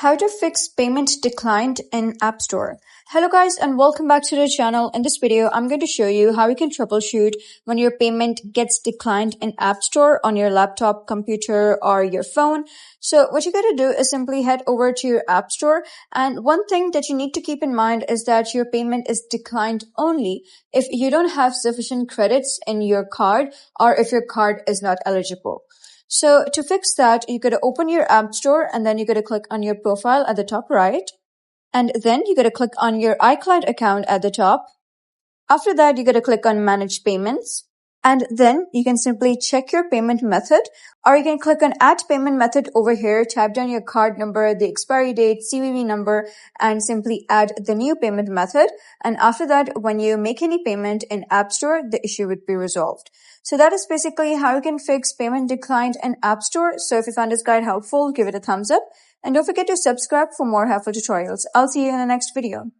How to fix payment declined in App Store. Hello guys and welcome back to the channel. In this video, I'm going to show you how you can troubleshoot when your payment gets declined in App Store on your laptop, computer, or your phone. So what you got to do is simply head over to your App Store. And one thing that you need to keep in mind is that your payment is declined only if you don't have sufficient credits in your card or if your card is not eligible. So to fix that, you got to open your App Store and then you got to click on your profile at the top right. And then you got to click on your iCloud account at the top. After that, you got to click on Manage Payments. And then you can simply check your payment method, or you can click on Add Payment Method over here, type down your card number, the expiry date, CVV number, and simply add the new payment method. And after that, when you make any payment in App Store, the issue would be resolved. So that is basically how you can fix payment declined in App Store. So if you found this guide helpful, give it a thumbs up. And don't forget to subscribe for more helpful tutorials. I'll see you in the next video.